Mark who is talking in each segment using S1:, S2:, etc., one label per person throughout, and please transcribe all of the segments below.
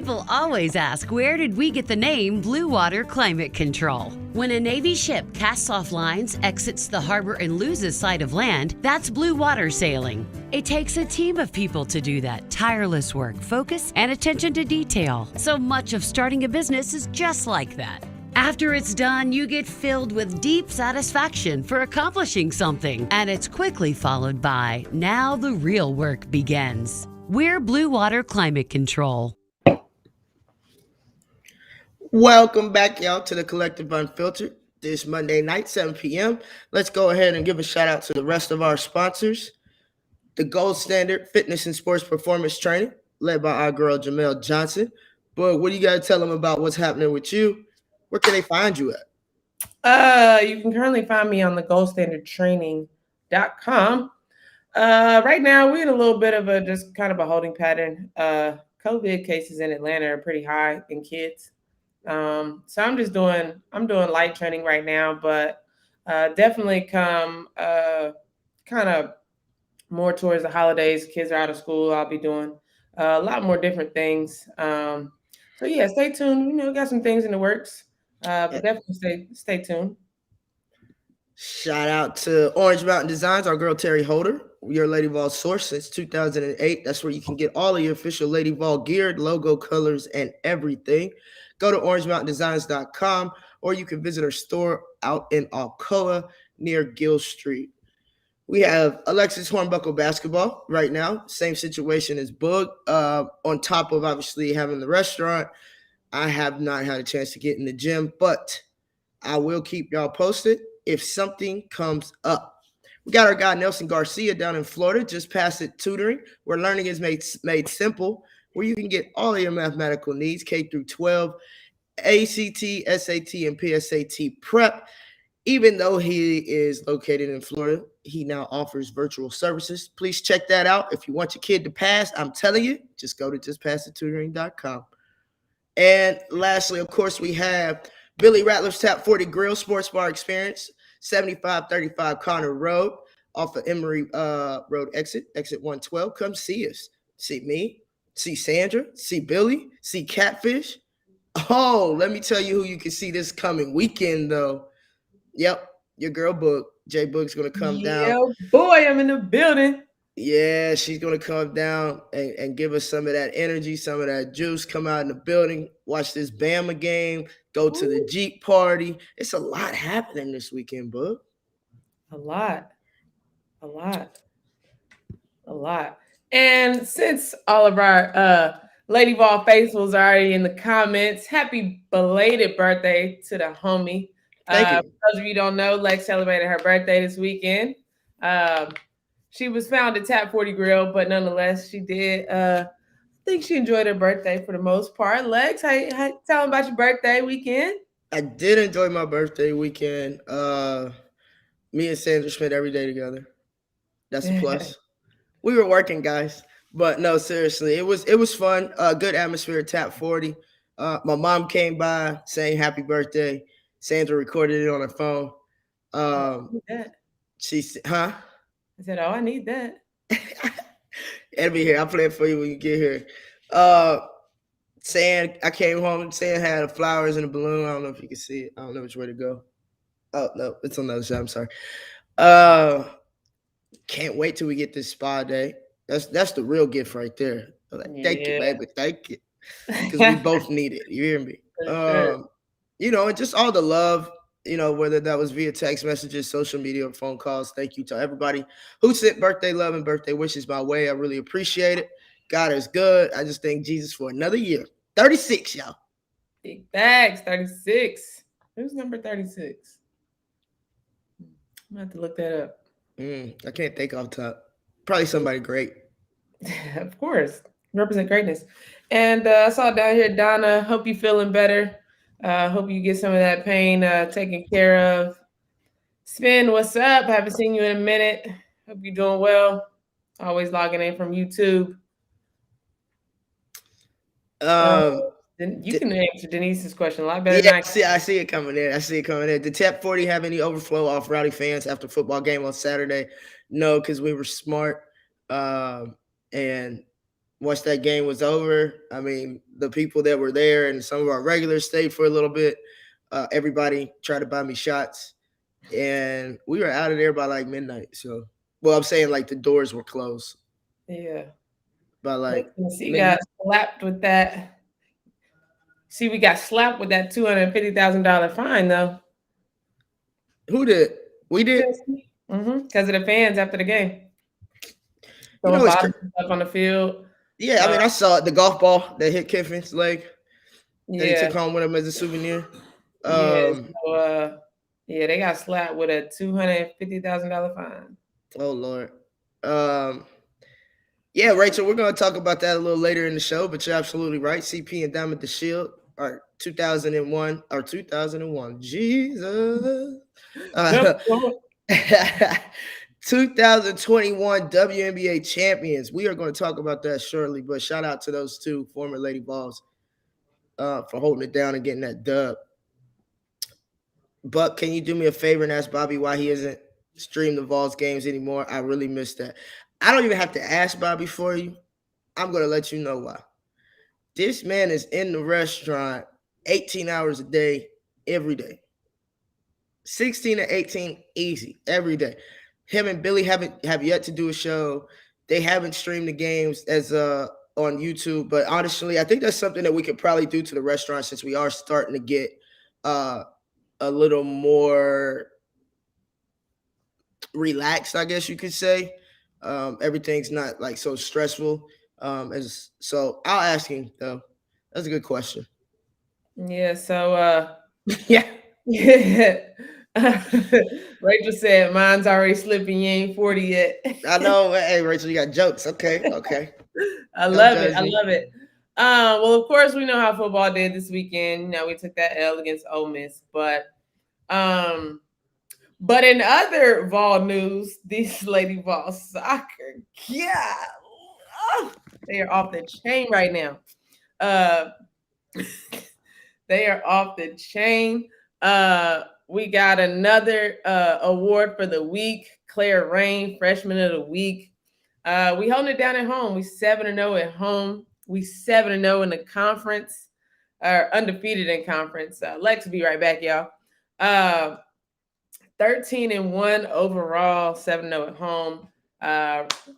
S1: People always ask, where did we get the name Blue Water Climate Control? When a Navy ship casts off lines, exits the harbor, and loses sight of land, that's blue water sailing. It takes a team of people to do that. Tireless work, focus, and attention to detail. So much of starting a business is just like that. After it's done, you get filled with deep satisfaction for accomplishing something. And it's quickly followed by, now the real work begins. We're Blue Water Climate Control.
S2: Welcome back, y'all, to the Collective Unfiltered this Monday night, 7 p.m. Let's go ahead and give a shout out to the rest of our sponsors. The Gold Standard Fitness and Sports Performance Training, led by our girl, Jamel Johnson. But what do you got to tell them about what's happening with you? Where can they find you
S3: at? You can currently find me on the goldstandardtraining.com. Right now, we're in a little bit of just kind of a holding pattern. COVID cases in Atlanta are pretty high in kids. So I'm doing light training right now, but definitely come kind of more towards the holidays. Kids are out of school. I'll be doing a lot more different things. So yeah, stay tuned. We got some things in the works, but definitely stay tuned.
S2: Shout out to Orange Mountain Designs, our girl Terry Holder, your Lady Vol source since 2008. That's where you can get all of your official Lady Vol gear, logo, colors, and everything. Go to orangemountaindesigns.com, or you can visit our store out in Alcoa near Gill Street. We have Alexis Hornbuckle basketball right now. Same situation as Boog. On top of obviously having the restaurant, I have not had a chance to get in the gym, but I will keep y'all posted if something comes up. We got our guy Nelson Garcia down in Florida, just past it tutoring, where learning is made simple, where you can get all of your mathematical needs, K through 12, ACT, SAT, and PSAT prep. Even though he is located in Florida, he now offers virtual services. Please check that out. If you want your kid to pass, I'm telling you, just go to justpasstitutoring.com. And lastly, of course, we have Billy Rattlers Tap 40 Grill Sports Bar Experience, 7535 Connor Road, off of Emory Road exit 112. Come see us. See me, see Sandra, see Billy, see Catfish. Oh, let me tell you who you can see this coming weekend, though. Yep, your girl Boog. J Boog's going to come down.
S3: Yo, boy, I'm in the building.
S2: Yeah, she's going to come down and give us some of that energy, some of that juice, come out in the building, watch this Bama game, go to the Jeep party. It's a lot happening this weekend, Boog.
S3: A lot. And since all of our Lady Vol faithfuls are already in the comments, happy belated birthday to the homie.
S2: Thank you.
S3: For those of you who don't know, Lex celebrated her birthday this weekend. She was found at Tap 40 Grill, but nonetheless, she did. I think she enjoyed her birthday for the most part. Lex, how tell them about your birthday weekend?
S2: I did enjoy my birthday weekend. Me and Sandra spent every day together. That's a plus. We were working, guys, but no, seriously, it was fun. Good atmosphere at Tap 40. My mom came by saying happy birthday. Sandra recorded it on her phone. She said, huh?
S3: I said, oh, I need that.
S2: It'll be here. I'll play it for you when you get here. Sand, I came home. Sand had flowers and a balloon. I don't know if you can see it. I don't know which way to go. Oh, no, it's on the other side. I'm sorry. Can't wait till we get this spa day. That's the real gift right there. Like, thank you, baby. Thank you. Because we both need it. You hear me? And just all the love, whether that was via text messages, social media, or phone calls. Thank you to everybody who sent birthday love and birthday wishes my way. I really appreciate it. God is good. I just thank Jesus for another year. 36, y'all.
S3: Big bags, 36. Who's number 36? I'm going to have to look that up.
S2: I can't think off top. Probably somebody great.
S3: Of course. Represent greatness. And I saw down here, Donna, hope you feeling better. Hope you get some of that pain taken care of. Spin, what's up? Haven't seen you in a minute. Hope you're doing well. Always logging in from YouTube. You can answer Denise's question a lot better than I can.
S2: I see it coming in. Did Tap 40 have any overflow off rowdy fans after football game on Saturday? No, because we were smart. And once that game was over, I mean, the people that were there and some of our regulars stayed for a little bit. Everybody tried to buy me shots, and we were out of there by like midnight. So, well, I'm saying like the doors were closed
S3: Yeah.
S2: by like
S3: Tennessee got
S2: midnight.
S3: slapped with that. See, we got slapped with that $250,000 fine though.
S2: Who did? We did.
S3: Because of the fans after the game.
S2: You
S3: Throwing
S2: know,
S3: bottles and stuff on the field.
S2: yeah. I mean, I saw the golf ball that hit Kiffin's leg that he
S3: Yeah.
S2: took home with him as a souvenir.
S3: Yeah.
S2: Um,
S3: Yeah, they got slapped with a $250,000 fine.
S2: oh Lord. Um, yeah, Rachel, we're gonna talk about that a little later in the show, but you're absolutely right. CP and Diamond the Shield are 2001 or 2001. Jesus.
S3: Good
S2: Uh,
S3: point.
S2: 2021 WNBA champions. We are going to talk about that shortly, but shout out to those two former Lady Vols for holding it down and getting that dub. But can you do me a favor and ask Bobby why he isn't stream the Vols games anymore? I really miss that. I don't even have to ask Bobby for you. I'm going to let you know why. This man is in the restaurant 18 hours a day, every day. 16 to 18, easy, every day. Him and Billy have yet to do a show. They haven't streamed the games as on YouTube, but honestly, I think that's something that we could probably do to the restaurant since we are starting to get a little more relaxed, I guess you could say. Everything's not like so stressful. As so, I'll ask him though. That's a good question.
S3: Yeah, so
S2: Yeah,
S3: Rachel said mine's already slipping, you ain't 40 yet.
S2: I know. Hey, Rachel, you got jokes. Okay.
S3: I
S2: Don't
S3: love it.
S2: judge
S3: I
S2: me.
S3: love it. Well, of course, we know how football did this weekend. You know, we took that L against Ole Miss, but in other Vol news, these Lady Vol soccer, yeah, they are off the chain right now. Uh, they are off the chain. We got another award for the week. Claire Rain, Freshman of the Week. We holding it down at home. We 7-0 at home. We 7-0 in the conference, undefeated in conference. Lex will be right back, y'all. 13-1 overall, 7-0 at home.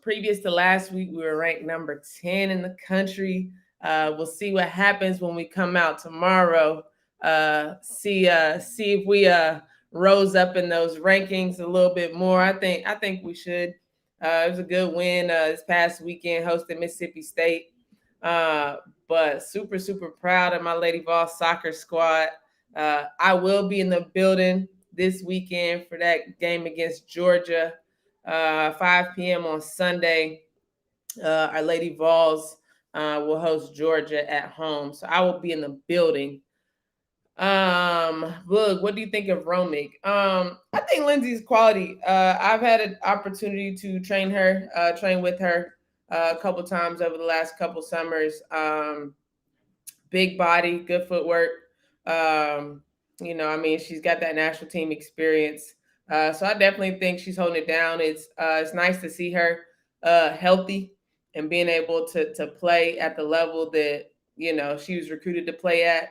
S3: Previous to last week, we were ranked number 10 in the country. We'll see what happens when we come out tomorrow. See if we rose up in those rankings a little bit more. I think we should. It was a good win this past weekend, hosting Mississippi State. But super proud of my Lady Vol soccer squad. I will be in the building this weekend for that game against Georgia, 5 p.m. on Sunday. Our Lady Vols will host Georgia at home, so I will be in the building. Look, what do you think of Romick? I think Lindsay's quality. I've had an opportunity to train with her a couple times over the last couple summers. Big body, good footwork. I mean, she's got that national team experience. So I definitely think she's holding it down. It's nice to see her healthy and being able to play at the level that she was recruited to play at.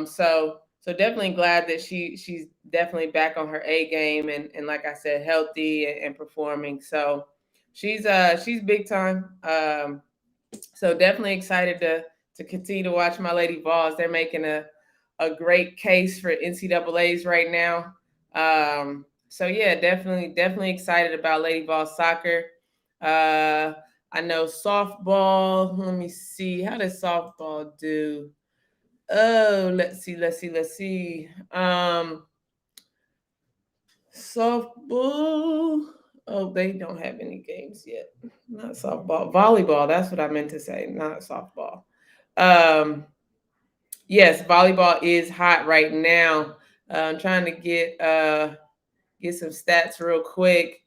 S3: So definitely glad that she's definitely back on her A game and like I said, healthy and performing. So she's big time. So definitely excited to continue to watch my Lady Vols. They're making a great case for NCAAs right now. So yeah, definitely excited about Lady Vol soccer. I know softball. Let me see. How does softball do? Oh, let's see. Softball. Oh, they don't have any games yet. Not softball. Volleyball. That's what I meant to say. Not softball. Yes, volleyball is hot right now. I'm trying to get some stats real quick.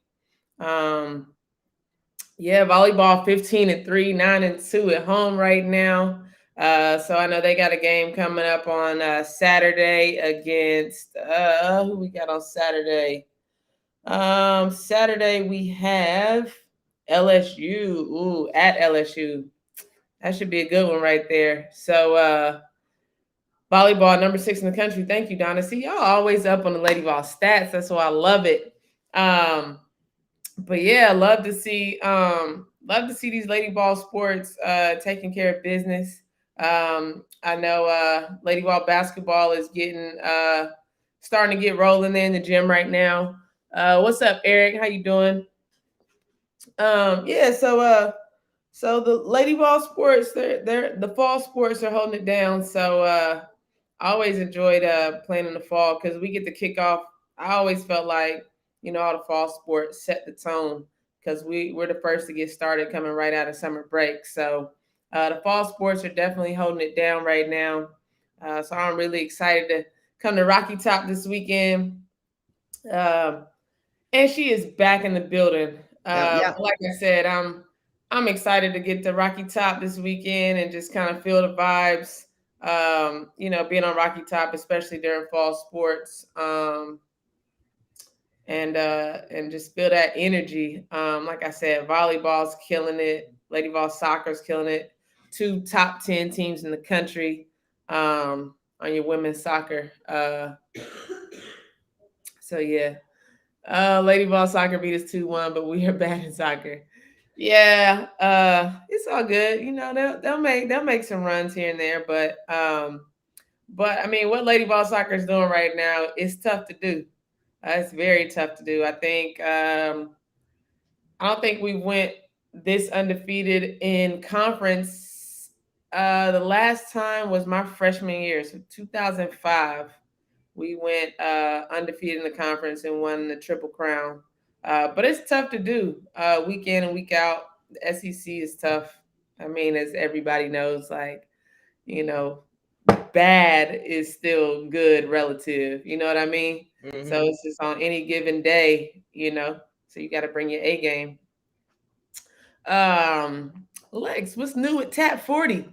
S3: Yeah, volleyball 15-3, 9-2 at home right now. So I know they got a game coming up on Saturday against who we got on Saturday. Saturday we have LSU. Ooh, at LSU. That should be a good one right there. So volleyball, number 6 in the country. Thank you, Donna. See, y'all always up on the lady ball stats. That's why I love it. But yeah, love to see these lady ball sports taking care of business. I know lady ball basketball is getting starting to get rolling there in the gym right now. What's up, Eric? How you doing? Yeah, so the lady ball sports, they're the fall sports are holding it down. So I always enjoyed playing in the fall because we get to kick off. I always felt like, all the fall sports set the tone because we're the first to get started coming right out of summer break. So the fall sports are definitely holding it down right now. So I'm really excited to come to Rocky Top this weekend. Um, and she is back in the building.
S2: Yeah.
S3: Like I said, I'm excited to get to Rocky Top this weekend and just kind of feel the vibes. Being on Rocky Top, especially during fall sports, and just feel that energy. Like I said, volleyball's killing it, lady ball soccer's killing it. 2 top 10 teams in the country on your women's soccer. So yeah. Lady ball soccer beat us 2-1, but we are bad in soccer. Yeah, it's all good. They'll make some runs here and there, but I mean, what lady ball soccer is doing right now is tough to do. It's very tough to do. I don't think we went this undefeated in conference. The last time was my freshman year, so 2005. We went undefeated in the conference and won the Triple Crown. But it's tough to do week in and week out. The SEC is tough. I mean, as everybody knows, you know, bad is still good relative. You know what I mean?
S2: Mm-hmm.
S3: So it's just on any given day. So you got to bring your A game. Lex, what's new with Tap 40?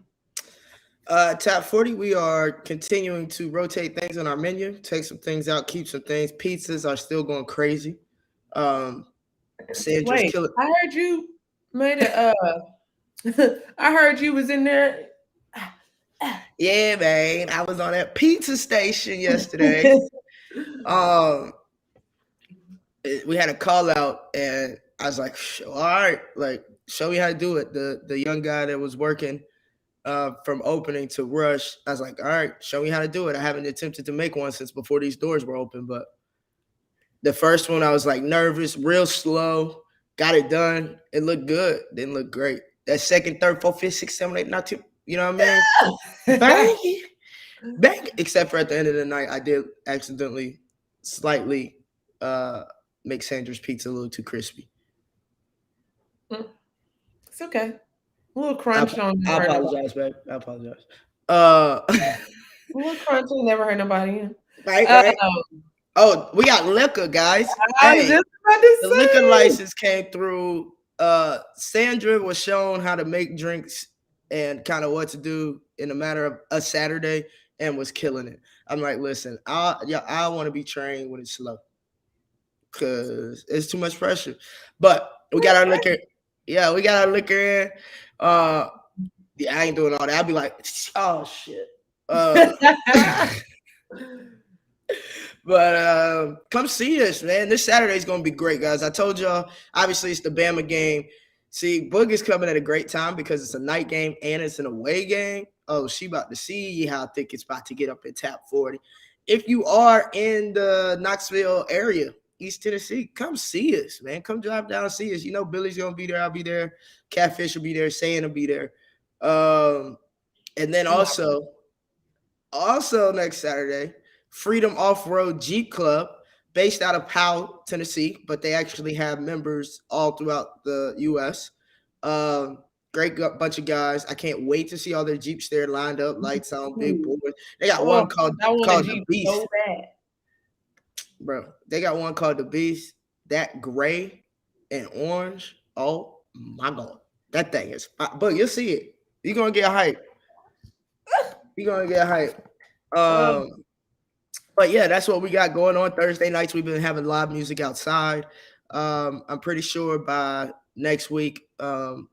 S2: Top 40, we are continuing to rotate things on our menu, take some things out, keep some things. Pizzas are still going crazy. Sandra's
S3: Wait,
S2: killing.
S3: I heard you made a. I heard you was in there.
S2: Yeah, man. I was on that pizza station yesterday. We had a call out, and I was like, all right, like, show me how to do it. The young guy that was working from opening to rush, I was like, all right, show me how to do it. I haven't attempted to make one since before these doors were open, but the first one I was like nervous, real slow, got it done. It looked good, didn't look great. That second, third, fourth, fifth, sixth, seven, eight, not too, you know what I mean? Bang, bang. Except for at the end of the night, I did accidentally slightly make Sandra's pizza a little too crispy.
S3: It's okay. A little crunch on.
S2: I apologize, babe. I apologize.
S3: A little crunchy. Never hurt nobody.
S2: Right. Oh, we got liquor, guys.
S3: I was just about to
S2: The
S3: say.
S2: liquor license came through. Sandra was shown how to make drinks and kind of what to do in a matter of a Saturday and was killing it. I'm like, listen, I want to be trained when it's slow because it's too much pressure. But we got our liquor. Yeah, we got our liquor in. Yeah, I ain't doing all that. I'd be like, oh shit. But come see us, man. This Saturday is gonna be great, guys. I told y'all. Obviously, it's the Bama game. See, Boog is coming at a great time because it's a night game and it's an away game. Oh, she about to see how thick it's about to get up in Tap 40. If you are in the Knoxville area, East Tennessee, come see us, man. Come drive down and see us. You know, Billy's gonna be there. I'll be there. Catfish will be there. Sayin will be there. And then also next Saturday, Freedom Off-Road Jeep Club, based out of Powell, Tennessee, but they actually have members all throughout the U.S. Great bunch of guys. I can't wait to see all their Jeeps there lined up, lights on, big boys. They got one called the Beast. So bad. Bro, they got one called the Beast. That gray and orange. Oh my God. That thing is, but you'll see it. You're going to get hyped. You're going to get hyped. But yeah, that's what we got going on Thursday nights. We've been having live music outside. I'm pretty sure by next week,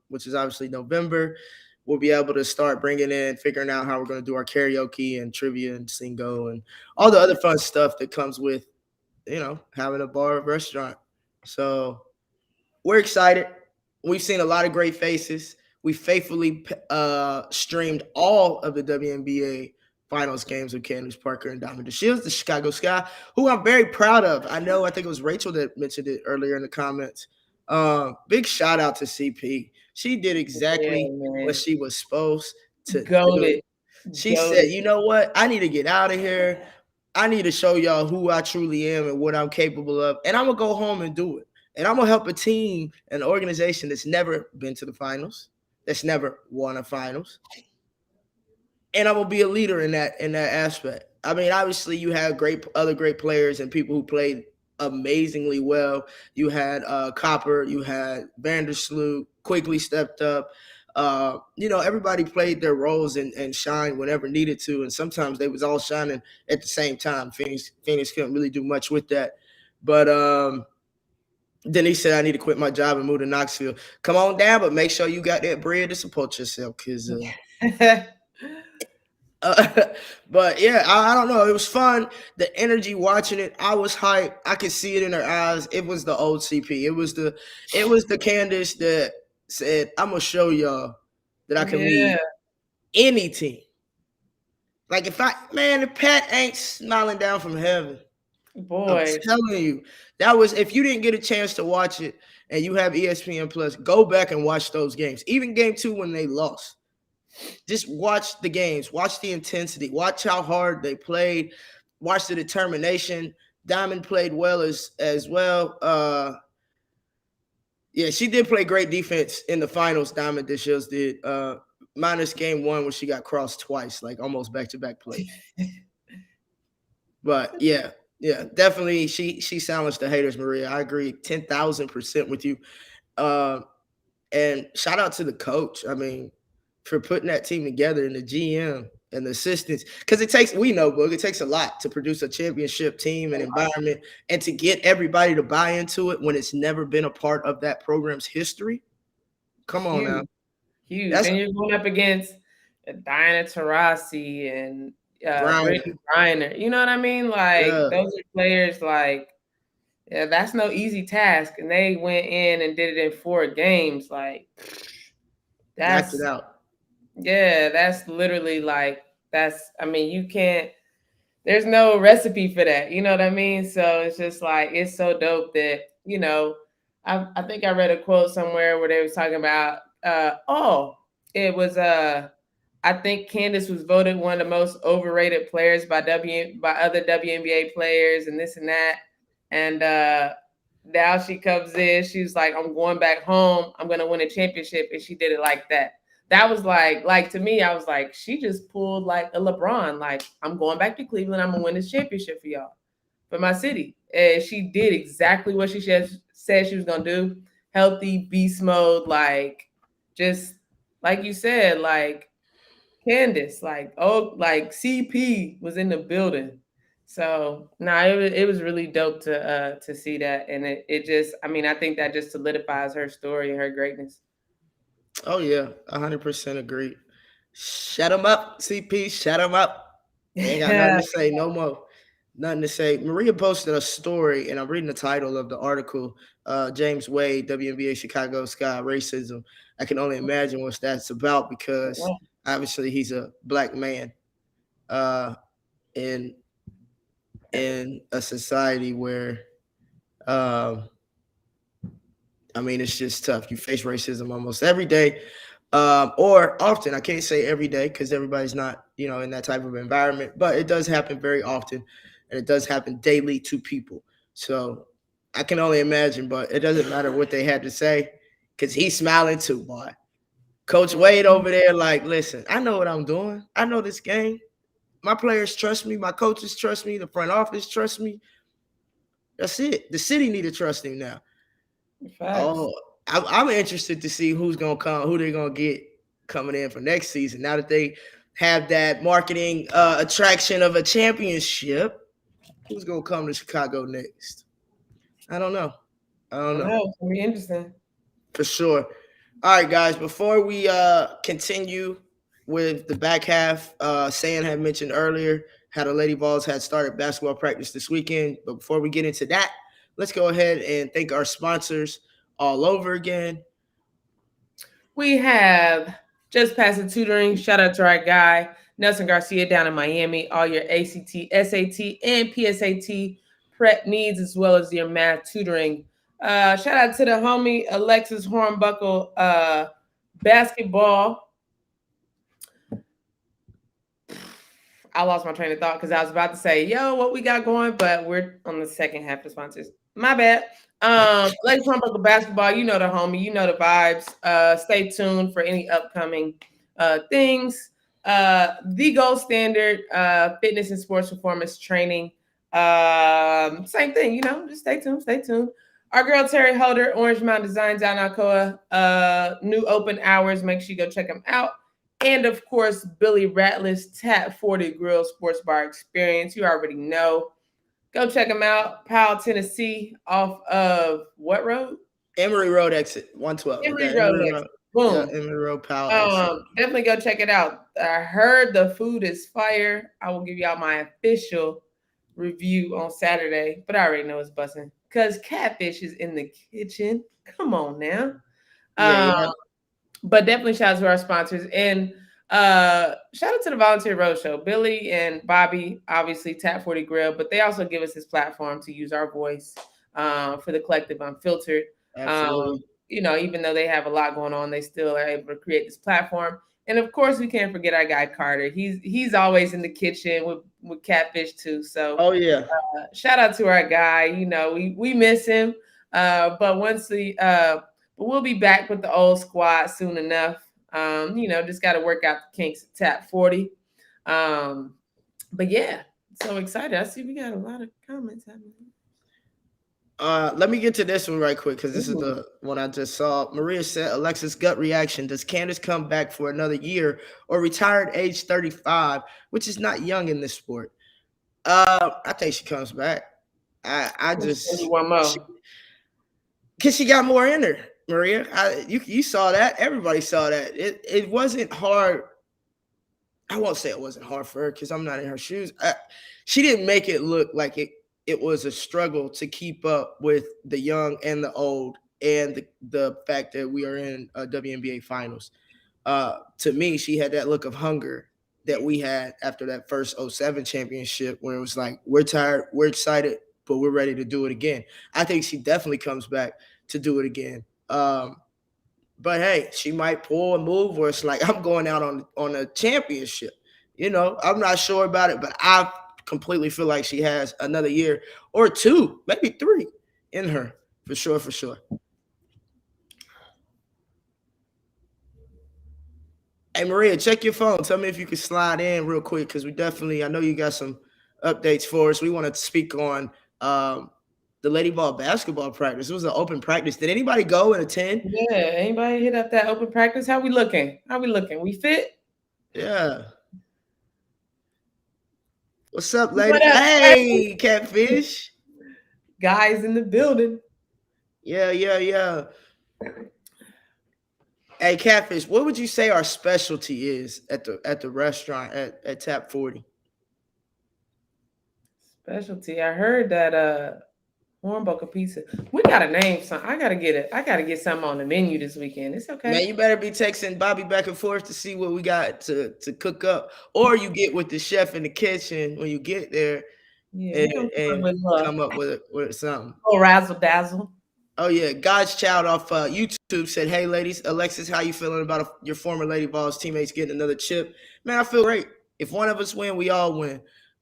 S2: which is obviously November, we'll be able to start bringing in, figuring out how we're going to do our karaoke and trivia and singo and all the other fun stuff that comes with, having a bar or restaurant. So we're excited. We've seen a lot of great faces. We faithfully streamed all of the WNBA finals games with Candace Parker and Diamond DeShields, the Chicago Sky, who I'm very proud of. I think it was Rachel that mentioned it earlier in the comments. Big shout out to CP. She did
S3: Yeah,
S2: exactly what
S3: man.
S2: she was supposed to do.
S3: Goaded.
S2: She said,
S3: Goaded.
S2: you know what? I need to get out of here. I need to show y'all who I truly am and what I'm capable of. And I'm going to go home and do it. And I'm going to help a team, an organization that's never been to the finals, that's never won a finals. And I'm going to be a leader in that aspect. I mean, obviously you have other great players and people who played amazingly well. You had Copper, you had Vandersloot, quickly stepped up. Everybody played their roles and shined whenever needed to, and sometimes they was all shining at the same time. Phoenix couldn't really do much with that, but then he said, "I need to quit my job and move to Knoxville." Come on down, but make sure you got that bread to support yourself, cause. But yeah, I don't know. It was fun. The energy watching it, I was hyped. I could see it in her eyes. It was the old CP. It was the Candace that said, "I'm gonna show y'all that I can
S3: Yeah,
S2: lead any team." Like if Pat ain't smiling down from heaven, I'm
S3: boy.
S2: telling you, that was if you didn't get a chance to watch it and you have ESPN Plus, go back and watch those games. Even game 2 when they lost. Just watch the games, watch the intensity, watch how hard they played, watch the determination. Diamond played well as well. Yeah, she did play great defense in the finals. Diamond DeShields did. Minus game 1 when she got crossed twice, like almost back-to-back plays. But yeah, definitely she silenced the haters, Maria. I agree 10,000% with you. And shout out to the coach. I mean, for putting that team together and the GM and the assistants. Because it takes a lot to produce a championship team and environment and to get everybody to buy into it when it's never been a part of that program's history. Come on now.
S3: Huge, huge.
S2: That's
S3: And you're going up against Diana Taurasi and
S2: Brian.
S3: Brittany Griner. You know what I mean? Like
S2: Yeah,
S3: those are players like, yeah, that's no easy task. And they went in and did it in 4 games. Like
S2: knocked it
S3: that's
S2: out.
S3: yeah, that's literally like I mean, you can't there's no recipe for that. You know what I mean? So it's just like it's so dope that, I think I read a quote somewhere where they was talking about it was I think Candace was voted one of the most overrated players by other WNBA players and this and that. And now she comes in, she's like, I'm going back home, I'm gonna win a championship, and she did it like that. That was like to me, I was like, she just pulled like a LeBron, like, I'm going back to Cleveland, I'm gonna win this championship for y'all, for my city. And she did exactly what she said she was gonna do. Healthy beast mode, like just like you said, like Candace, like CP was in the building. So it was really dope to see that, and it just, I mean, I think that just solidifies her story and her greatness.
S2: Oh yeah, 100% agree. Shut them up, CP. Shut them up. They ain't got nothing
S3: Yeah.
S2: to say no more. Nothing to say. Maria posted a story, and I'm reading the title of the article. James Wade, WNBA Chicago Sky, racism. I can only imagine what that's about because obviously he's a black man uh, in a society where, um, I mean, it's just tough. You face racism almost every day, or often. I can't say every day because everybody's not, in that type of environment, but it does happen very often, and it does happen daily to people. So I can only imagine, but it doesn't matter what they had to say because he's smiling too, boy. Coach Wade over there, like, listen, I know what I'm doing. I know this game. My players trust me. My coaches trust me. The front office trust me. That's it. The city need to trust him now.
S3: Facts.
S2: Oh, I'm interested to see who's gonna come, who they're gonna get coming in for next season. Now that they have that marketing attraction of a championship, who's gonna come to Chicago next? I don't know. I
S3: I
S2: don't
S3: don't
S2: know
S3: know. It's gonna be interesting.
S2: for sure. All right, guys. Before we continue with the back half, San had mentioned earlier how the Lady Vols had started basketball practice this weekend. But before we get into that, let's go ahead and thank our sponsors all over again.
S3: We have Just Passing Tutoring. Shout out to our guy, Nelson Garcia, down in Miami. All your ACT, SAT, and PSAT prep needs, as well as your math tutoring. Shout out to the homie Alexis Hornbuckle, basketball. I lost my train of thought because I was about to say, yo, what we got going, but we're on the second half of sponsors. My bad. Let's talk about the basketball. You know the homie, you know the vibes. Stay tuned for any upcoming things. The gold standard, fitness and sports performance training. Same thing, just stay tuned, stay tuned. Our girl Terry Holder, Orange Mountain Designs out in Alcoa, new open hours. Make sure you go check them out. And of course, Billy Ratliff's Tap 40 Grill Sports Bar Experience. You already know. Go check them out. Powell, Tennessee, off of what road?
S2: Emory Road exit 112.
S3: Emory Road exit. Boom.
S2: Yeah, Emory Road, Powell exit.
S3: Definitely go check it out. I heard the food is fire. I will give y'all my official review on Saturday, but I already know it's busting because Catfish is in the kitchen. Come on now. Yeah. But definitely shout out to our sponsors and shout out to the Volunteer Roadshow. Billy and Bobby, obviously Tap 40 Grill, but they also give us this platform to use our voice for the Collective Unfiltered.
S2: Absolutely.
S3: Even though they have a lot going on, they still are able to create this platform. And of course, we can't forget our guy Carter. He's always in the kitchen with Catfish too. So shout out to our guy. We miss him, but we'll be back with the old squad soon enough. Just got to work out the kinks at Tap 40. But yeah, so excited. I see we got a lot of comments happening.
S2: Let me get to this one right quick because this is the one I just saw. Maria said, Alexis, gut reaction. Does Candace come back for another year or retire at age 35, which is not young in this sport? I think she comes back. I just
S3: one more.
S2: Because she got more in her. Maria, you saw that. Everybody saw that. It wasn't hard. I won't say it wasn't hard for her because I'm not in her shoes. She didn't make it look like it was a struggle to keep up with the young and the old and the fact that we are in WNBA finals. To me, she had that look of hunger that we had after that first 07 championship where it was like, we're tired, we're excited, but we're ready to do it again. I think she definitely comes back to do it again. But hey, she might pull a move where it's like I'm going out on a championship. I'm not sure about it, but I completely feel like she has another year or two, maybe three in her for sure. Hey Maria, check your phone. Tell me if you could slide in real quick because I know you got some updates for us. We want to speak on the Lady Ball basketball practice. It was an open practice. Did anybody go and attend?
S3: Yeah, anybody hit up that open practice? How we looking? We fit?
S2: Yeah. What's up, lady? Hey, Catfish.
S3: Guys in the building.
S2: Yeah. Hey, Catfish, what would you say our specialty is at the restaurant at Tap 40?
S3: Specialty. I heard that Hornbuckle pizza. We gotta name something. I gotta get something on the menu this weekend. It's okay.
S2: Man, you better be texting Bobby back and forth to see what we got to cook up. Or you get with the chef in the kitchen when you get there and come up with something.
S3: Oh, razzle dazzle.
S2: Oh yeah, God's Child off YouTube said, "Hey ladies, Alexis, how you feeling about your former Lady Vols teammates getting another chip?" Man, I feel great. If one of us win, we all win.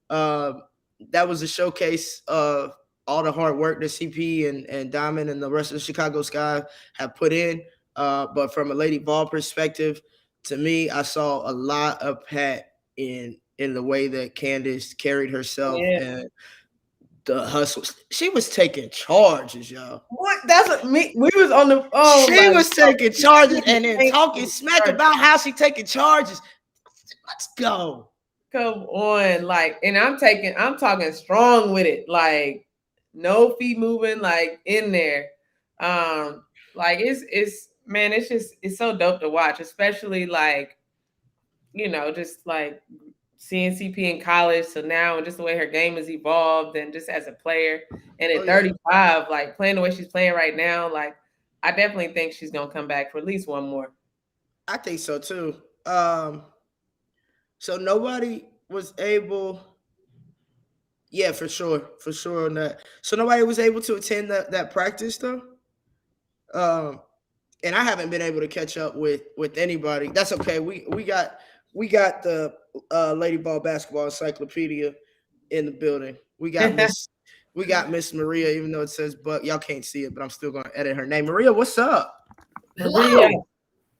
S2: That was a showcase of all the hard work that CP and Diamond and the rest of the Chicago Sky have put in. But from a Lady Vol perspective, to me, I saw a lot of Pat in the way that Candace carried herself and the hustle. She was taking charges, y'all.
S3: What? That's what we was on the.
S2: She was taking charges and then talking smack about how she taking charges. Let's go.
S3: Come on, and I'm talking strong with it, no feet moving, in there. It's Man, it's so dope to watch, especially like, just like seeing CP in college. So now, and just the way her game has evolved, and just as a player, and at 35, like playing the way she's playing right now, like I definitely think she's gonna come back for at least one more.
S2: I think so too. So nobody was able. Yeah, for sure on that. So nobody was able to attend that practice though. And I haven't been able to catch up with anybody. That's okay. We got the Lady Ball Basketball Encyclopedia in the building. We got Miss Maria, even though it says Buck. Y'all can't see it, but I'm still gonna edit her name. Maria, what's up?
S3: Maria,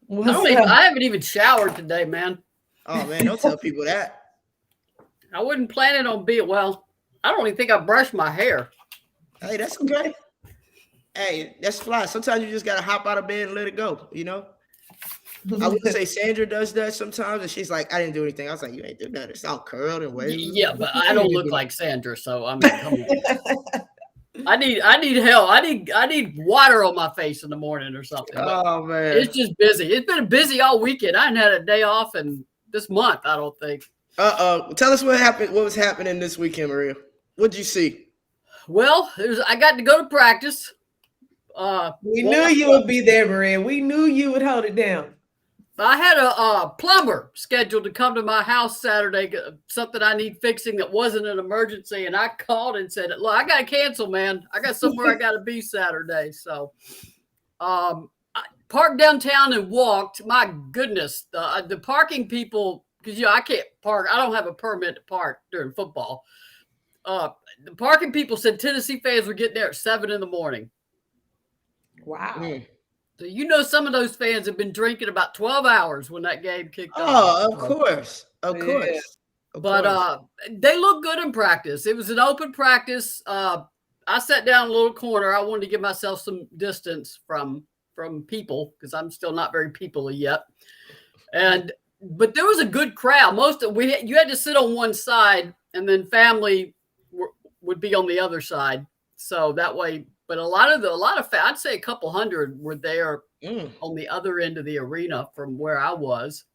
S4: I haven't even showered today, man.
S2: Oh man, don't tell people that.
S4: I wasn't planning on being well. I don't even think I brushed my hair.
S2: Hey, that's okay. Hey, that's fly. Sometimes you just gotta hop out of bed and let it go, you know? I would say Sandra does that sometimes, and she's like, I didn't do anything. I was like, you ain't do that. It's all curled and wavy.
S4: Yeah, but I don't look like Sandra, so I mean, come on. I need help. I need water on my face in the morning or something.
S2: Oh man.
S4: It's just busy. It's been busy all weekend. I hadn't had a day off in this month, I don't think.
S2: Tell us what happened. What was happening this weekend, Maria? What'd you see?
S4: Well, I got to go to practice.
S3: We knew you would be there, Maria. We knew you would hold it down.
S4: I had a plumber scheduled to come to my house Saturday, something I need fixing that wasn't an emergency. And I called and said, look, I got to cancel, man. I got somewhere I got to be Saturday. So I parked downtown and walked. My goodness, the parking people, because I can't park. I don't have a permit to park during football. The parking people said Tennessee fans were getting there at 7 a.m.
S3: Wow.
S2: Mm.
S4: So some of those fans have been drinking about 12 hours when that game kicked off.
S2: Oh, of course.
S4: But they look good in practice. It was an open practice. I sat down in a little corner. I wanted to give myself some distance from people because I'm still not very people-y yet. But there was a good crowd. You had to sit on one side, and then family would be on the other side. So that way. But I'd say a couple hundred were there on the other end of the arena from where I was.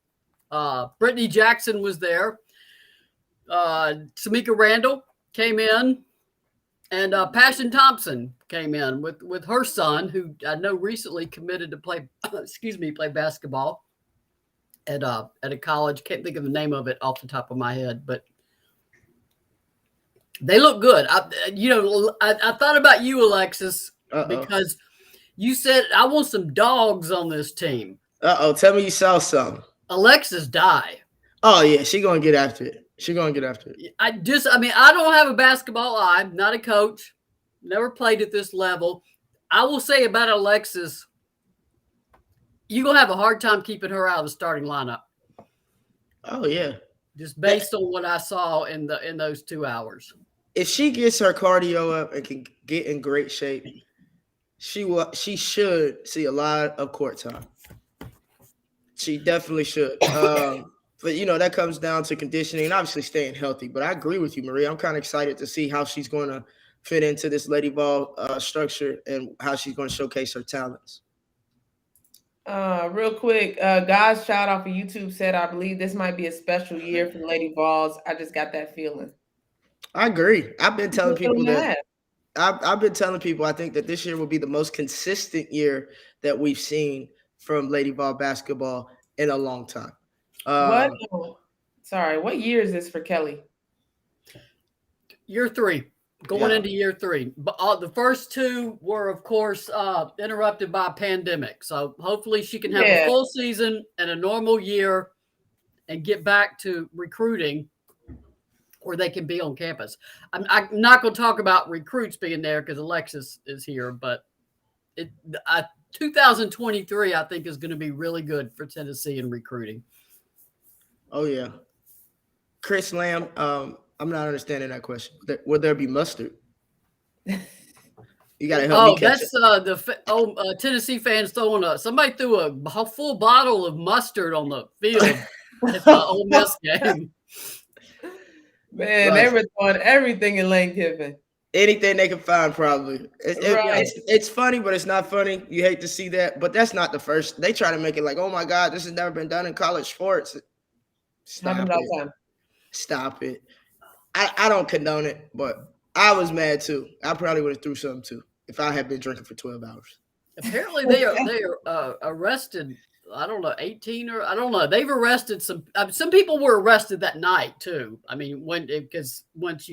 S4: Brittany Jackson was there. Tamika Randall came in, and Passion Thompson came in with her son, who I know recently committed to play basketball at a college. Can't think of the name of it off the top of my head, but they look good. I thought about you, Alexis, because you said I want some dogs on this team.
S2: Tell me you saw something.
S4: Alexis Dye.
S2: Oh yeah, she gonna get after it. I
S4: don't have a basketball eye. I'm not a coach. Never played at this level. I will say about Alexis, you're gonna have a hard time keeping her out of the starting lineup.
S2: Oh yeah.
S4: Just based on what I saw in those 2 hours.
S2: If she gets her cardio up and can get in great shape, she should see a lot of court time. She definitely should. But that comes down to conditioning and obviously staying healthy. But I agree with you, Maria. I'm kind of excited to see how she's going to fit into this Lady Ball structure and how she's going to showcase her talents.
S3: Real quick, God's Child off of YouTube said, I believe this might be a special year for Lady Balls. I just got that feeling.
S2: I agree. I've been telling people that. I've been telling people I think that this year will be the most consistent year that we've seen from Lady Ball basketball in a long time.
S3: What year is this for Kelly?
S4: Year 3. Going into year 3. But the first 2 were, of course, interrupted by a pandemic. So hopefully she can have a full season and a normal year and get back to recruiting where they can be on campus. I'm not going to talk about recruits being there because Alexis is here, but 2023, I think, is going to be really good for Tennessee in recruiting.
S2: Oh, yeah. Chris Lamb, I'm not understanding that question. Would there be mustard? You got to help me catch
S4: it. Tennessee fans somebody threw a full bottle of mustard on the field at the Ole Miss game.
S3: Man, they were throwing everything in Lane Kiffin.
S2: Anything they can find, probably.
S3: Right.
S2: It's funny, but it's not funny. You hate to see that, but that's not the first. They try to make it like, oh my God, this has never been done in college sports. Stop
S3: Happens all
S2: it.
S3: the time.
S2: Stop it. I don't condone it, but I was mad too. I probably would have threw something too if I had been drinking for 12 hours.
S4: Apparently, they are arrested. I don't know, 18 or I don't know. They've arrested some people were arrested that night too. I mean, because once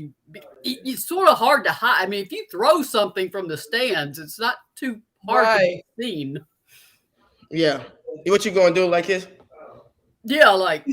S4: it's sort of hard to hide. I mean, if you throw something from the stands, it's not too hard to be seen.
S2: Yeah. What you gonna do? Like his?
S4: Yeah, like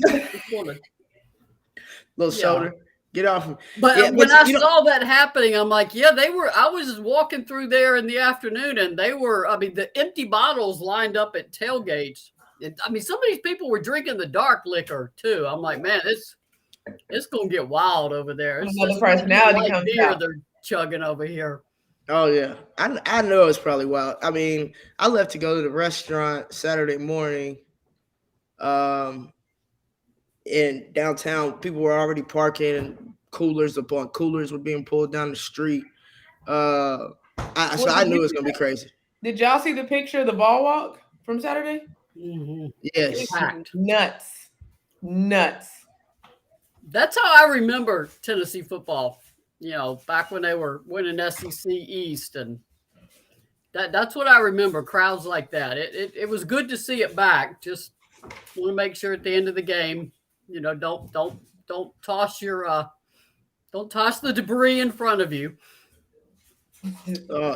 S2: little shoulder. Get off him.
S4: But
S2: yeah,
S4: when I saw that happening, I'm like, yeah, I was walking through there in the afternoon and the empty bottles lined up at tailgates. Some of these people were drinking the dark liquor too. I'm like, man, it's going to get wild over there.
S3: Another personality comes
S4: beer
S3: out.
S4: They're chugging over here.
S2: Oh, yeah. I know it's probably wild. I mean, I left to go to the restaurant Saturday morning. In downtown, people were already parking and coolers upon coolers were being pulled down the street. So I knew it was gonna be crazy.
S3: Did y'all see the picture of the ball walk from Saturday?
S4: Mm-hmm.
S2: Yes.
S3: Nuts.
S4: That's how I remember Tennessee football. You know, back when they were winning SEC East, and that's what I remember. Crowds like that. It was good to see it back. Just want to make sure at the end of the game, you know, don't toss don't toss the debris in front of you.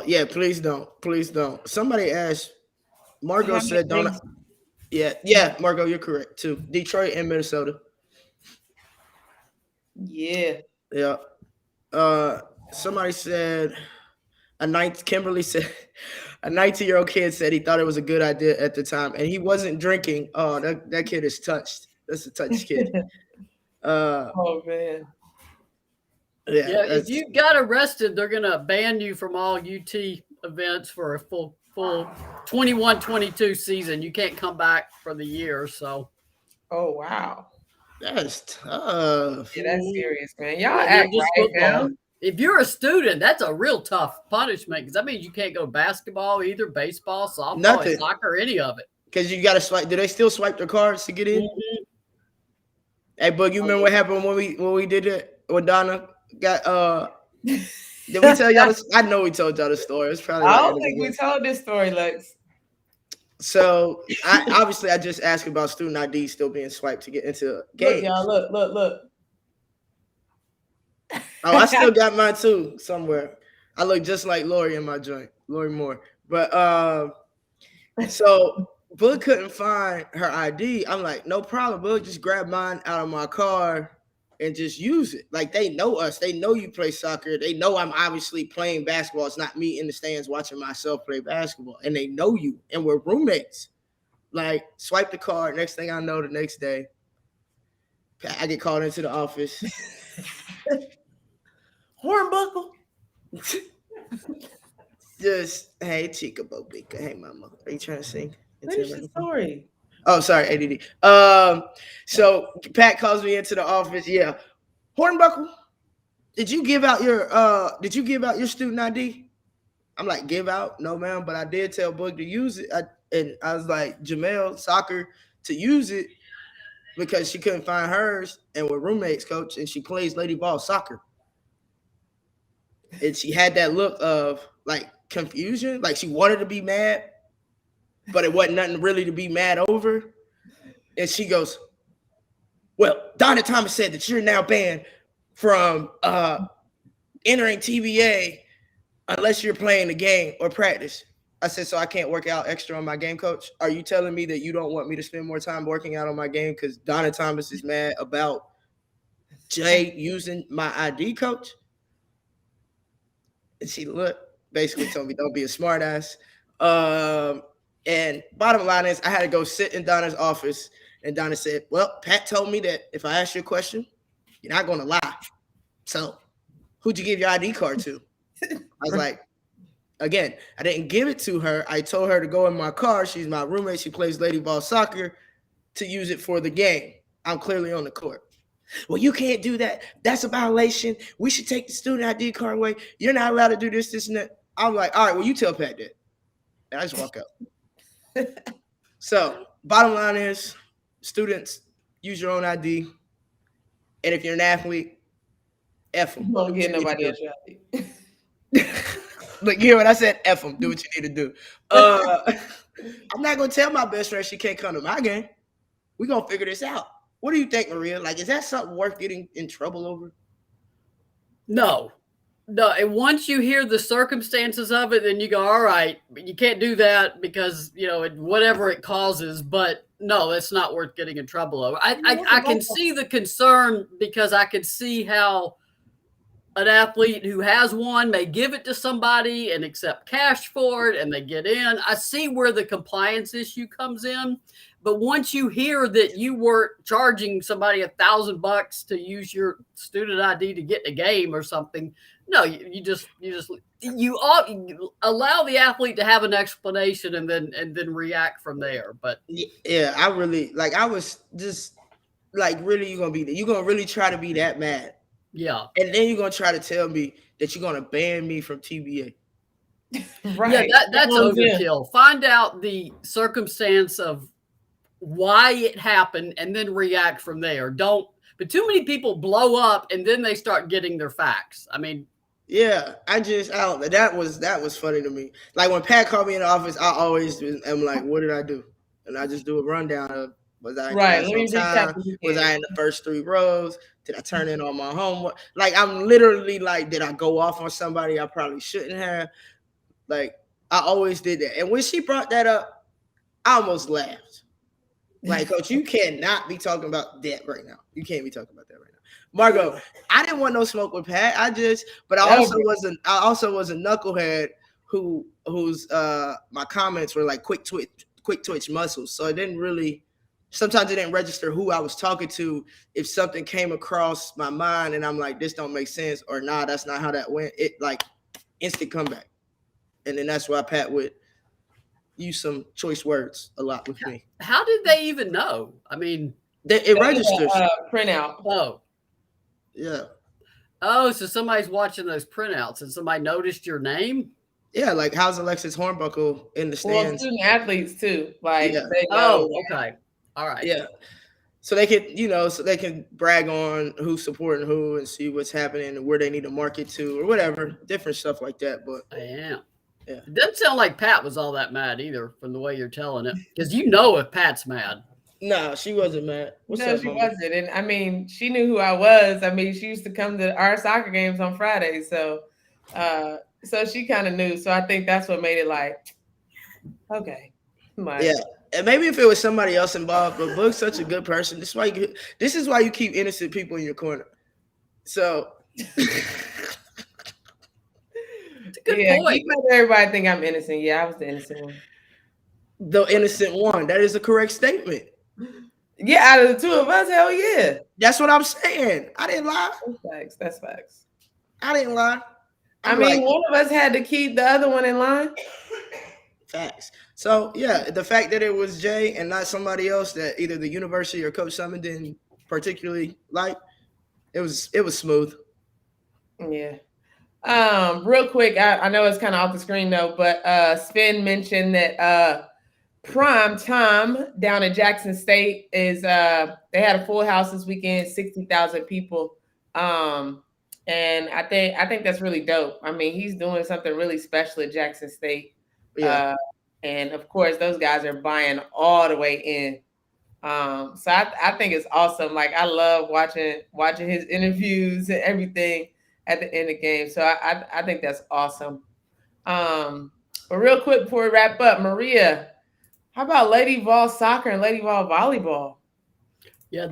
S2: Yeah, please don't. Somebody asked. Margot said, "Don't." Yeah, Margot, you're correct too. Detroit and Minnesota.
S3: Yeah.
S2: Somebody said Kimberly said a 19-year-old kid said he thought it was a good idea at the time, and he wasn't drinking. Oh, that kid is touched. That's a touched kid.
S3: Oh man.
S2: Yeah.
S4: If you got arrested, they're gonna ban you from all UT events for a full 21-22 season. You can't come back for the year. So.
S3: Oh wow.
S2: That's tough.
S3: Yeah, that's serious, man. Y'all act right now.
S4: If you're a student, that's a real tough punishment because that means you can't go basketball, either baseball, softball, soccer, any of it.
S2: Because you got to swipe. Do they still swipe their cards to get in?
S4: Mm-hmm.
S2: Hey, Bug, you remember what happened when we did it? When Donna got did we tell y'all this? I know we told y'all the story. It's probably.
S3: I don't think we told this story, Lex.
S2: So I just asked about student ID still being swiped to get into games.
S3: Look, y'all, look.
S2: Oh, I still got mine too somewhere. I look just like Lori in my joint, Lori Moore. But so Boog couldn't find her ID. I'm like, no problem, Boog. Just grab mine out of my car and just use it. Like, they know us. They know you play soccer. They know I'm obviously playing basketball. It's not me in the stands watching myself play basketball. And they know you. And we're roommates. Like, swipe the card. Next thing I know, the next day, I get called into the office. Hornbuckle. Just, hey, Chica Bobica. Hey, mama. Are you trying to sing?
S3: Finish the story.
S2: Oh, sorry, ADD. So Pat calls me into the office. Yeah. Hornbuckle, did you give out your student ID? I'm like, give out? No, ma'am. But I did tell Boog to use it. I was like, Jamel Soccer to use it because she couldn't find hers and we're roommates, coach, and she plays lady ball soccer. And she had that look of like confusion, like she wanted to be mad, but it wasn't nothing really to be mad over. And she goes, well, Donna Thomas said that you're now banned from entering TBA unless you're playing the game or practice. I said, so I can't work out extra on my game, coach? Are you telling me that you don't want me to spend more time working out on my game because Donna Thomas is mad about Jay using my ID, coach? And she basically told me, don't be a smart ass. And bottom line is I had to go sit in Donna's office, and Donna said, well, Pat told me that if I ask you a question, you're not going to lie. So who'd you give your ID card to? I was like, again, I didn't give it to her. I told her to go in my car. She's my roommate. She plays lady ball soccer to use it for the game. I'm clearly on the court. Well, you can't do that. That's a violation. We should take the student ID card away. You're not allowed to do this, this, and that. I'm like, all right, well, you tell Pat that. And I just walk out. So, bottom line is, students, use your own ID. And if you're an athlete, F them.
S3: You won't get nobody else your ID.
S2: Look, you hear what I said? F them. Do what you need to do. I'm not going to tell my best friend she can't come to my game. We're going to figure this out. What do you think, Maria? Like, is that something worth getting in trouble over?
S4: No. And once you hear the circumstances of it, then you go, all right, you can't do that because, whatever it causes. But no, it's not worth getting in trouble over. I can see the concern because I can see how an athlete who has one may give it to somebody and accept cash for it and they get in. I see where the compliance issue comes in. But once you hear that you were charging somebody $1,000 to use your student ID to get in a game or something, no, you allow the athlete to have an explanation and then react from there. But
S2: yeah, I was just like, really, you're gonna really try to be that mad.
S4: Yeah.
S2: And then you're gonna try to tell me that you're gonna ban me from TBA.
S3: Right.
S4: Yeah, that's overkill. Find out the circumstance of why it happened and then react from there. But too many people blow up and then they start getting their facts. I mean,
S2: yeah, that was funny to me. Like when Pat called me in the office, I always am like, what did I do? And I just do a rundown of, was I in class on time? Was I in the first 3 rows? Did I turn in on my homework? Like, I'm literally like, did I go off on somebody I probably shouldn't have? Like, I always did that. And when she brought that up, I almost laughed. Like, Coach, you cannot be talking about that right now. You can't be talking about that right now. Margo, I didn't want no smoke with Pat. I also was a knucklehead whose my comments were like quick twitch muscles. So sometimes it didn't register who I was talking to. If something came across my mind and I'm like, this don't make sense, or nah, that's not how that went. It like instant comeback. And then that's why Pat would use some choice words a lot with me.
S4: How did they even know? I mean,
S2: it registers.
S3: Printout.
S4: Oh.
S2: Yeah.
S4: Oh, so somebody's watching those printouts and somebody noticed your name?
S2: Yeah, like how's Alexis Hornbuckle in the stands?
S3: Well, student athletes too. Like,
S2: yeah.
S3: They know.
S4: Oh, okay. All right.
S2: Yeah. So they can brag on who's supporting who and see what's happening and where they need to market to or whatever, different stuff like that. But
S4: yeah.
S2: Yeah.
S4: It doesn't sound like Pat was all that mad either from the way you're telling it. Because if Pat's mad.
S2: No, she wasn't mad.
S3: She wasn't. And I mean, she knew who I was. I mean, she used to come to our soccer games on Fridays. So she kind of knew. So I think that's what made it like, okay.
S2: Yeah. And maybe if it was somebody else involved, but Book's such a good person. This is why you keep innocent people in your corner. So
S4: good point.
S3: Everybody think I'm innocent. Yeah, I was the innocent one.
S2: The innocent one. That is a correct statement.
S3: Yeah, out of the two of us, hell yeah.
S2: That's what I'm saying. I didn't lie.
S3: That's facts.
S2: I didn't lie.
S3: I mean, one of us had to keep the other one in line.
S2: Facts. So yeah, the fact that it was Jay and not somebody else that either the university or Coach Summon didn't particularly like, it was smooth.
S3: Yeah. Real quick, I know it's kind of off the screen though, but Sven mentioned that prime time down at Jackson State is they had a full house this weekend, 60,000 people. And I think that's really dope. I mean, he's doing something really special at Jackson State. Yeah. And of course, those guys are buying all the way in. So I think it's awesome. Like, I love watching his interviews and everything at the end of the game. So I think that's awesome. But real quick before we wrap up, Maria, how about Lady Vol soccer and Lady Vol volleyball?
S4: Yeah,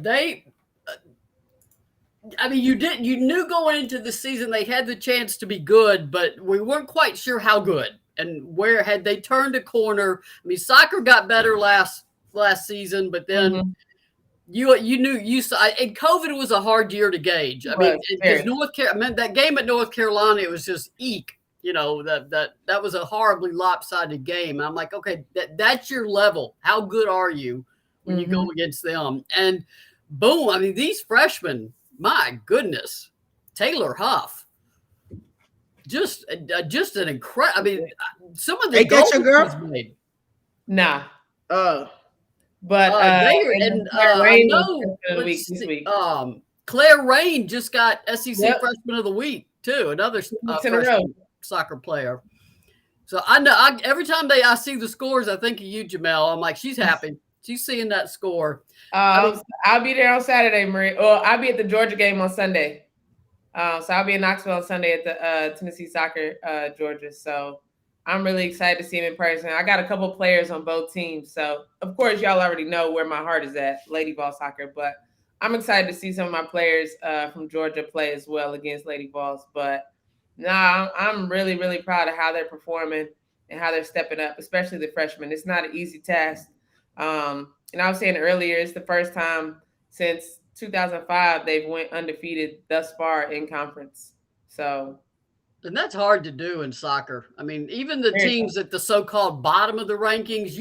S4: you knew going into the season they had the chance to be good, but we weren't quite sure how good and where had they turned a corner. I mean, soccer got better last season, but then you knew and COVID was a hard year to gauge. I mean, because that game at North Carolina, it was just eek. That was a horribly lopsided game. And I'm like, okay, that's your level. How good are you when you go against them? boom. I mean, these freshmen, my goodness, Taylor Huff, just an incredible. I mean, some of the
S2: Ain't that
S4: goals
S2: your girl?
S4: he's made.
S3: Nah.
S2: Uh,
S3: But
S4: I know.
S3: this week.
S4: Claire Rain just got SEC
S3: Yep.
S4: Freshman of the Week too. Another
S3: in a row.
S4: soccer player. So I know every time I see the scores, I think of you, Jamel. I'm like, she's happy. She's seeing that score.
S3: I'll be there on Saturday, Marie. Well, I'll be at the Georgia game on Sunday. So I'll be in Knoxville on Sunday at the Tennessee Soccer Georgia. So I'm really excited to see him in person. I got a couple players on both teams. So of course, y'all already know where my heart is at, Lady Ball Soccer. But I'm excited to see some of my players from Georgia play as well against Lady Balls. But I'm really, really proud of how they're performing and how they're stepping up, especially the freshmen. It's not an easy task. And I was saying earlier, it's the first time since 2005 they've went undefeated thus far in conference. So,
S4: and that's hard to do in soccer. I mean, even the teams at the so-called bottom of the rankings,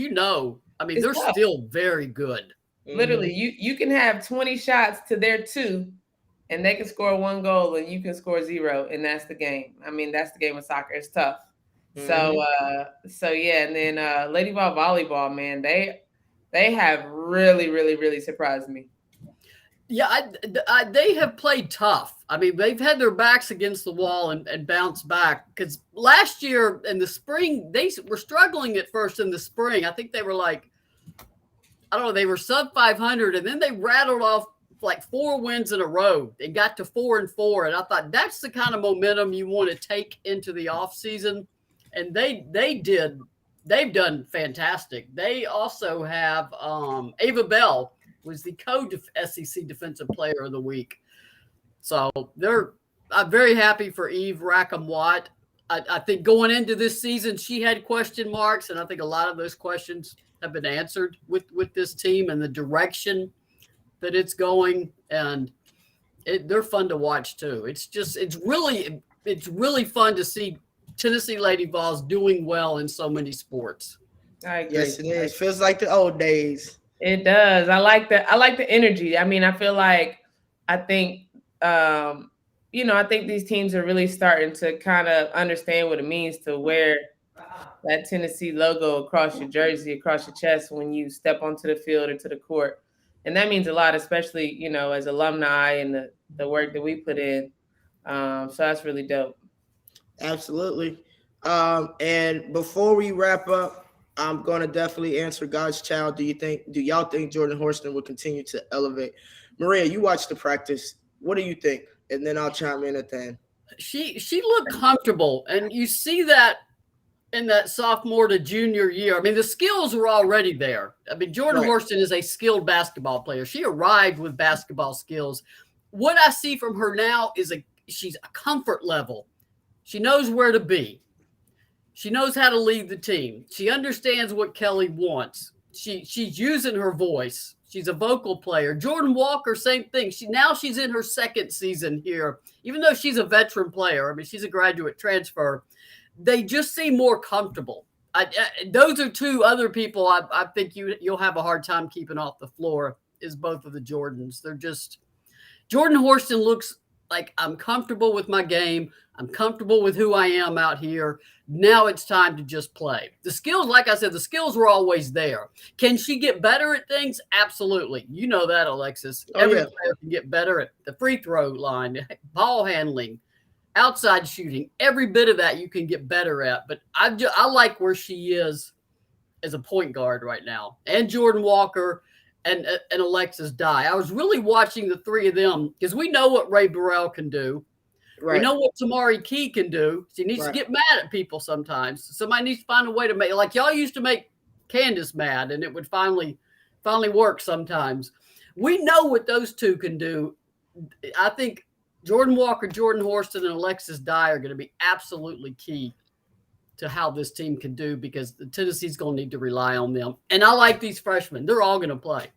S4: I mean, they're still very good.
S3: Literally, you can have 20 shots to their 2, and they can score 1 goal, and you can score 0, and that's the game. I mean, that's the game of soccer. It's tough. So yeah, and then Lady Ball volleyball, man, they have really, really, really surprised me.
S4: Yeah, they have played tough. I mean, they've had their backs against the wall and bounced back. Because last year in the spring, they were struggling at first in the spring. I think they were like, I don't know, they were sub 500, and then they rattled off like 4 wins in a row. They got to 4-4, and I thought that's the kind of momentum you want to take into the offseason. And they've done fantastic. They also have Ava Bell was the co-SEC Defensive Player of the Week. So I'm very happy for Eve Rackham-Watt. I think going into this season, she had question marks, and I think a lot of those questions have been answered with this team and the direction that it's going. And they're fun to watch too. It's really fun to see Tennessee Lady Vols doing well in so many sports.
S3: I agree.
S2: Yes, it is. Feels like the old days.
S3: It does. I like the energy. I mean, I think these teams are really starting to kind of understand what it means to wear that Tennessee logo across your jersey, across your chest when you step onto the field or to the court. And that means a lot, especially, as alumni and the work that we put in. So that's really dope.
S2: Absolutely. And before we wrap up, I'm going to definitely answer God's child. Do y'all think Jordan Horston will continue to elevate? Maria, you watched the practice. What do you think? And then I'll chime in at the end.
S4: She looked comfortable, and you see that in that sophomore to junior year. I mean, the skills were already there. I mean, Jordan Horston is a skilled basketball player. She arrived with basketball skills. What I see from her now is she's a comfort level. She knows where to be. She knows how to lead the team. She understands what Kelly wants. She's using her voice. She's a vocal player. Jordan Walker, same thing. She's in her second season here, even though she's a veteran player. I mean, she's a graduate transfer. They just seem more comfortable. Those are 2 other people I think you'll have a hard time keeping off the floor is both of the Jordans. Jordan Horston looks like I'm comfortable with my game. I'm comfortable with who I am out here. Now it's time to just play. The skills, like I said, the skills were always there. Can she get better at things? Absolutely. You know that, Alexis. Every player can get better at the free throw line, ball handling, outside shooting. Every bit of that you can get better at. But I like where she is as a point guard right now. And Jordan Walker and Alexis Dye. I was really watching the 3 of them because we know what Ray Burrell can do. Right. We know what Tamari Key can do. She needs to get mad at people sometimes. Somebody needs to find a way to make, like y'all used to make Candace mad, and it would finally work sometimes. We know what those 2 can do. I think Jordan Walker, Jordan Horston, and Alexis Dye are going to be absolutely key to how this team can do because Tennessee's going to need to rely on them. And I like these freshmen. They're all going to play.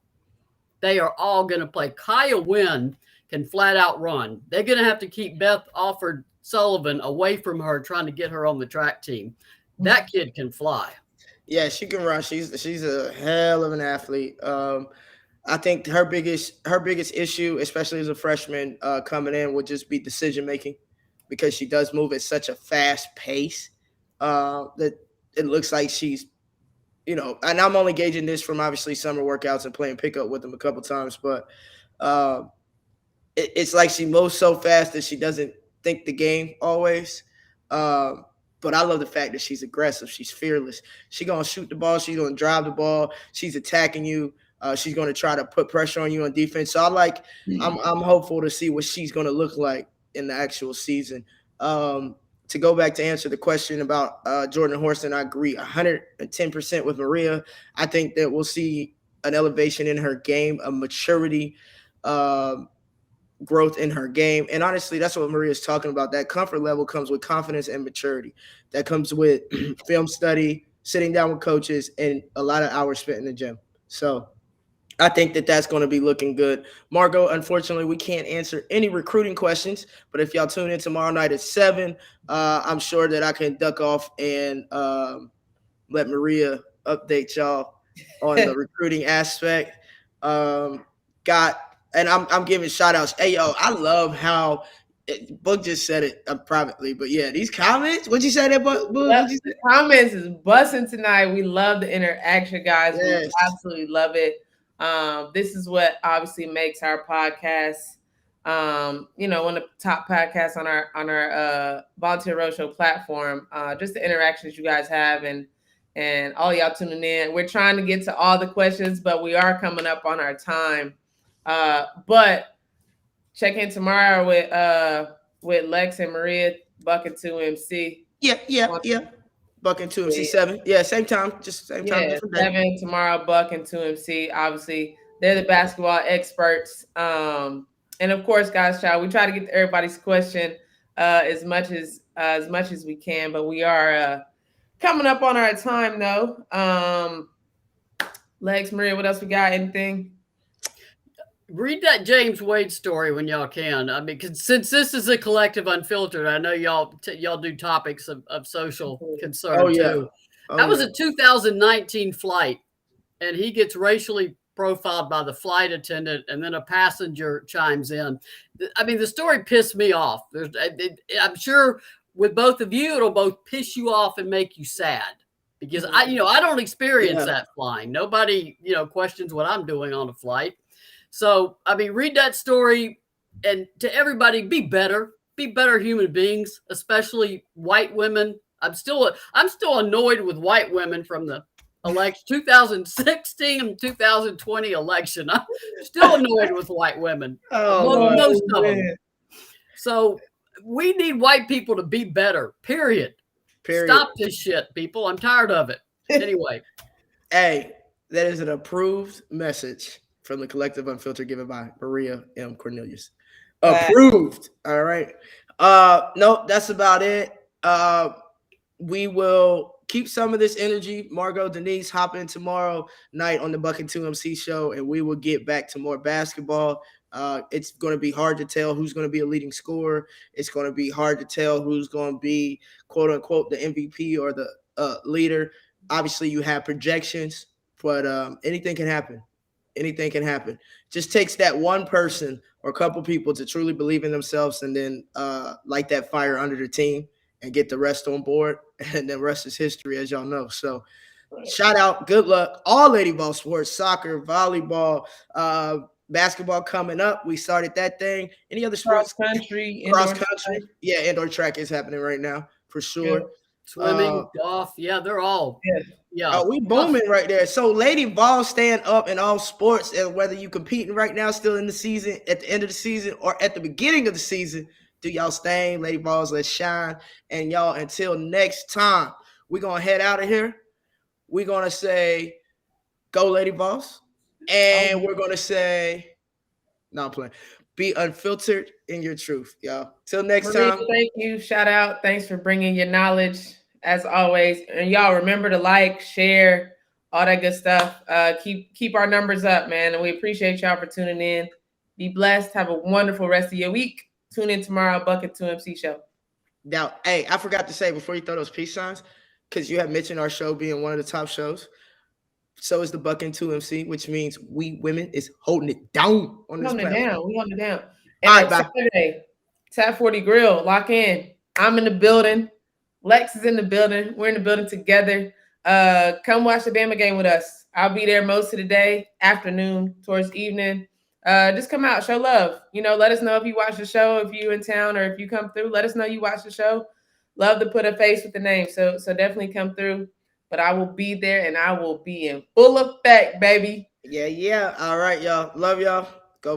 S4: They are all going to play. Kaya Wynn can flat out run. They're going to have to keep Beth Alford Sullivan away from her, trying to get her on the track team. That kid can fly.
S2: Yeah, she can run. She's a hell of an athlete. I think her biggest issue, especially as a freshman coming in, would just be decision making, because she does move at such a fast pace that it looks like she's, and I'm only gauging this from obviously summer workouts and playing pickup with them a couple times, but uh, it's like she moves so fast that she doesn't think the game always. Um, but I love the fact that she's aggressive. She's fearless. She's gonna shoot the ball. She's gonna drive the ball. She's attacking you. She's gonna try to put pressure on you on defense. So I'm hopeful to see what she's gonna look like in the actual season. To go back to answer the question about Jordan Horston, I agree 110% with Maria. I think that we'll see an elevation in her game, a maturity. Growth in her game. And honestly, that's what Maria's talking about. That comfort level comes with confidence and maturity. That comes with film study, sitting down with coaches, and a lot of hours spent in the gym. So I think that that's going to be looking good. Margot, unfortunately, we can't answer any recruiting questions, but if y'all tune in tomorrow night at 7, I'm sure that I can duck off and let Maria update y'all on the recruiting aspect. And I'm giving shout outs. Hey, yo, I love how Book just said it privately, but yeah, these comments. What'd you say there, Book?
S3: The comments is busting tonight. We love the interaction, guys. Yes. We absolutely love it. This is what obviously makes our podcast, one of the top podcasts on our Volunteer Roadshow platform. Just the interactions you guys have and all y'all tuning in. We're trying to get to all the questions, but we are coming up on our time. But check in tomorrow with Lex and Maria, Buck and 2MC.
S2: Yeah. Buck and 2MC 7. Yeah, same time. Just same time.
S3: Yeah, 7 tomorrow, Buck and 2MC. Obviously, they're the basketball experts. And of course, guys, we try to get to everybody's question as much as we can, but we are coming up on our time though. Lex, Maria, what else we got? Anything?
S4: Read that James Wade story when y'all can. I mean, since this is a Collective Unfiltered, I know y'all do topics of social concern too. That was a 2019 flight, and he gets racially profiled by the flight attendant, and then a passenger chimes in. I mean, the story pissed me off. I'm sure with both of you, it'll both piss you off and make you sad. Because I don't experience that flying. Nobody, questions what I'm doing on a flight. So, I mean, read that story, and to everybody, be better human beings, especially white women. I'm still annoyed with white women from the 2016 and 2020 election. I'm still annoyed with white women. Most of them. So we need white people to be better, period. Stop this shit, people. I'm tired of it. Anyway.
S2: Hey, that is an approved message from the Collective Unfiltered given by Maria M. Cornelius. Approved. All right. No, that's about it. We will keep some of this energy. Margot, Denise, hop in tomorrow night on the Buck and 2MC show, and we will get back to more basketball. It's going to be hard to tell who's going to be a leading scorer. It's going to be hard to tell who's going to be, quote unquote, the MVP or the leader. Obviously, you have projections, but anything can happen. Anything can happen. Just takes that one person or a couple people to truly believe in themselves and then light that fire under the team and get the rest on board. And the rest is history, as y'all know. So shout out, good luck. All lady ball sports, soccer, volleyball, basketball coming up. We started that thing. Any other sports?
S3: Cross country.
S2: Yeah, indoor track is happening right now for sure.
S4: Yeah. Swimming, golf. Yeah, they're all. Yeah.
S2: We booming right there. So lady ball stand up in all sports, and whether you competing right now, still in the season, at the end of the season, or at the beginning of the season, do y'all stain. Lady balls, let's shine. And y'all, until next time, we're going to head out of here. We're going to say, go lady balls. And we're going to say, no, I'm playing. Be unfiltered in your truth, y'all. Till next time.
S3: Thank you. Shout out. Thanks for bringing your knowledge, as always. And y'all remember to like, share, all that good stuff. Keep our numbers up, man. And we appreciate y'all for tuning in. Be blessed. Have a wonderful rest of your week. Tune in tomorrow, Bucket 2MC show.
S2: Now, hey, I forgot to say before you throw those peace signs, because you have mentioned our show being one of the top shows. So is the Buck and 2MC, which means we women is holding it down on this platform.
S3: We holding it down.
S2: All right,
S3: And Saturday, Tap 40 Grill, lock in. I'm in the building. Lex is in the building. We're in the building together. Come watch the Bama game with us. I'll be there most of the day, afternoon, towards evening. Just come out, show love. Let us know if you watch the show, if you're in town, or if you come through. Let us know you watch the show. Love to put a face with the name. So definitely come through. But I will be there, and I will be in full effect, baby.
S2: Yeah. All right, y'all. Love y'all.